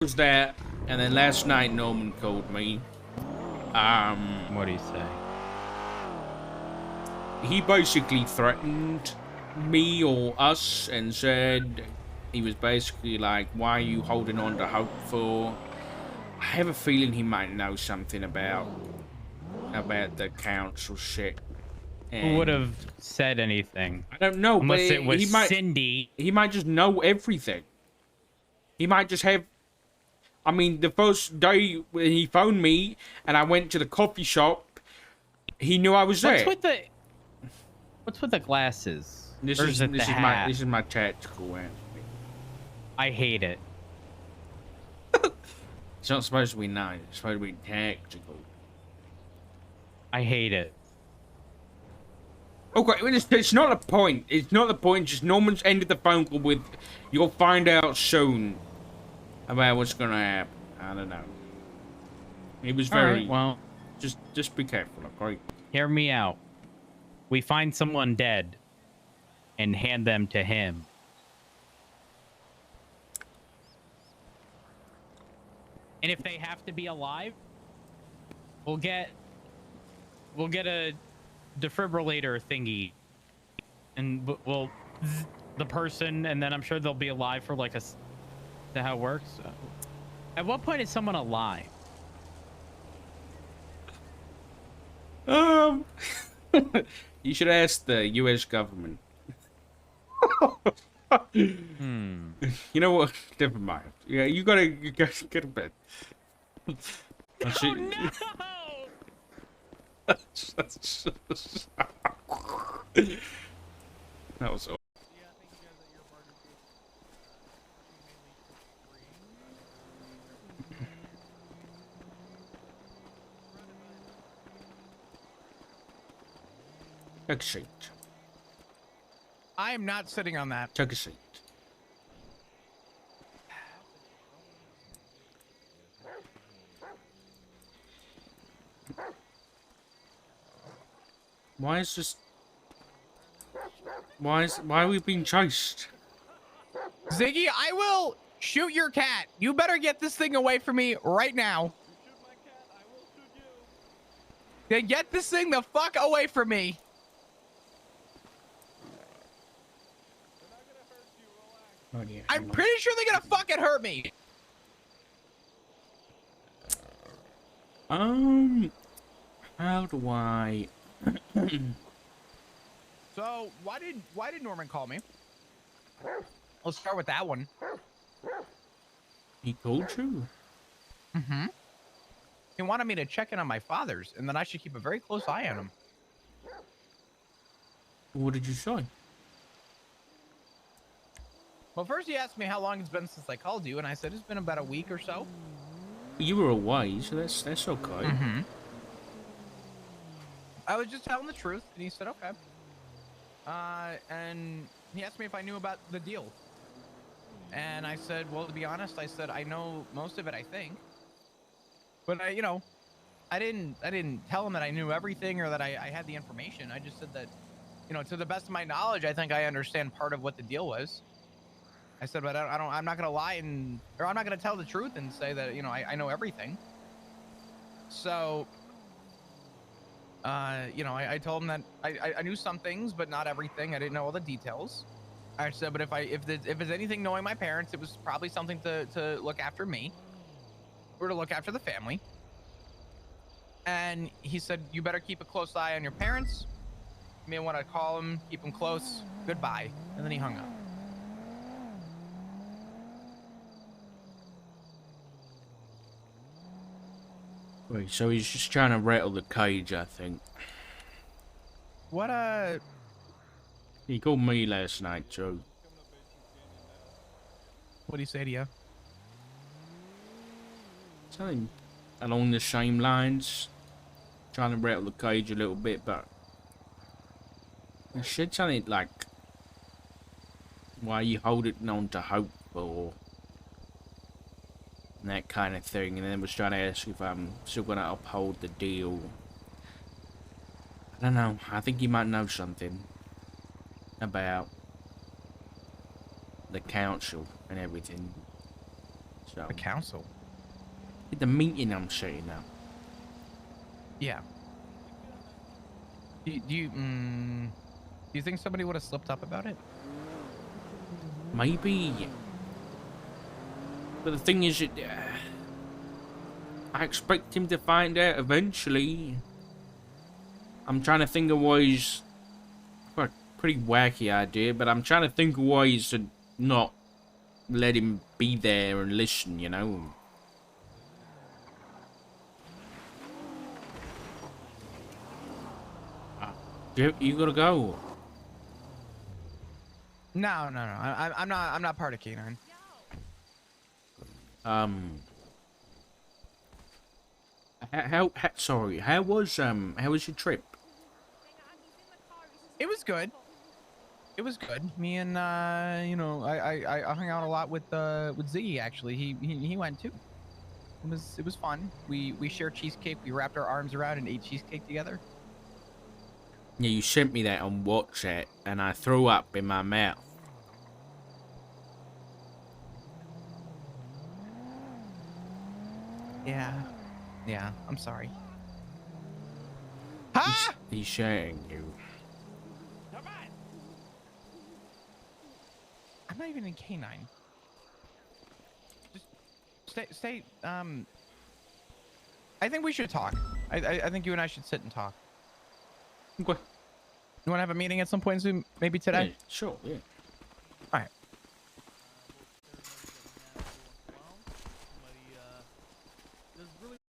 was that, and then last night Norman called me. What do you say? He basically threatened me or us and said he was basically like, why are you holding on to hope for? I have a feeling he might know something about the council shit. Who would And have said anything? I don't know, but Unless it was he might Cindy. he might just know everything. He might just have. I mean, the first day when he phoned me and I went to the coffee shop, he knew I was there. What's with the glasses? This Or is it the hat? this is my tactical outfit. I hate it. It's not supposed to be nice. It's supposed to be tactical. I hate it. Okay, it's not the point. It's not the point. Just Norman's ended the phone call with, "You'll find out soon about what's gonna happen." I don't know. It was very. All right, well, just be careful, okay? hear me out. We find someone dead and hand them to him. And if they have to be alive, we'll get a defibrillator thingy, and we'll the person, and then I'm sure they'll be alive for like how it works. At what point is someone alive? You should ask the U.S. government. You know what? Never mind. Yeah, you gotta get a bed. Oh no! That was all. Take a seat. I am not sitting on that. Take a seat. Why is this? Why are we being chased? Ziggy, I will shoot your cat. You better get this thing away from me right now. Then get this thing the fuck away from me. Oh, yeah, I'm pretty sure they're gonna fucking hurt me. How do I? So why did Norman call me? Let's start with that one. He called you? Mm-hmm. He wanted me to check in on my father's, and that I should keep a very close eye on him. What did you say? Well, first he asked me how long it's been since I called you, and I said it's been about a week or so. You were away, so that's okay. Mm-hmm. I was just telling the truth, and he said, okay. And he asked me if I knew about the deal. And I said, well, to be honest, I said, I know most of it, I think. But I didn't tell him that I knew everything or that I had the information. I just said that, to the best of my knowledge, I think I understand part of what the deal was. I said, but I'm not going to lie or I'm not going to tell the truth and say that, I know everything. So, I told him that I knew some things, but not everything. I didn't know all the details. I said, but if there's anything knowing my parents, it was probably something to look after me or to look after the family. And he said, you better keep a close eye on your parents. You may want to call them, keep them close. Goodbye. And then he hung up. Wait, so he's just trying to rattle the cage, I think. What, He called me last night, too. What'd he say to you? Something along the same lines. Trying to rattle the cage a little bit, but he said something like, why are you holding on to hope for? And that kind of thing, and then was trying to ask if I'm still going to uphold the deal. I don't know, I think he might know something about the council and everything. So, The council. the meeting I'm saying now. Yeah. Do you think somebody would have slipped up about it? Maybe. But the thing is, I expect him to find out eventually. I'm trying to think of ways. Well, pretty wacky idea, but I'm trying to think of ways to not let him be there and listen, you know? You gotta go. No. I'm not part of K9. Sorry, how was your trip? It was good. It was good. Me and you know, I hung out a lot with Ziggy actually. He went too. It was fun. We shared cheesecake. We wrapped our arms around and ate cheesecake together. Yeah, you sent me that on WhatsApp, and I threw up in my mouth. Yeah. I'm sorry. Ha! He's sharing you. I'm not even in K9. Just stay. I think we should talk. I think you and I should sit and talk. Okay. You want to have a meeting at some point soon? Maybe today? Yeah, sure, yeah.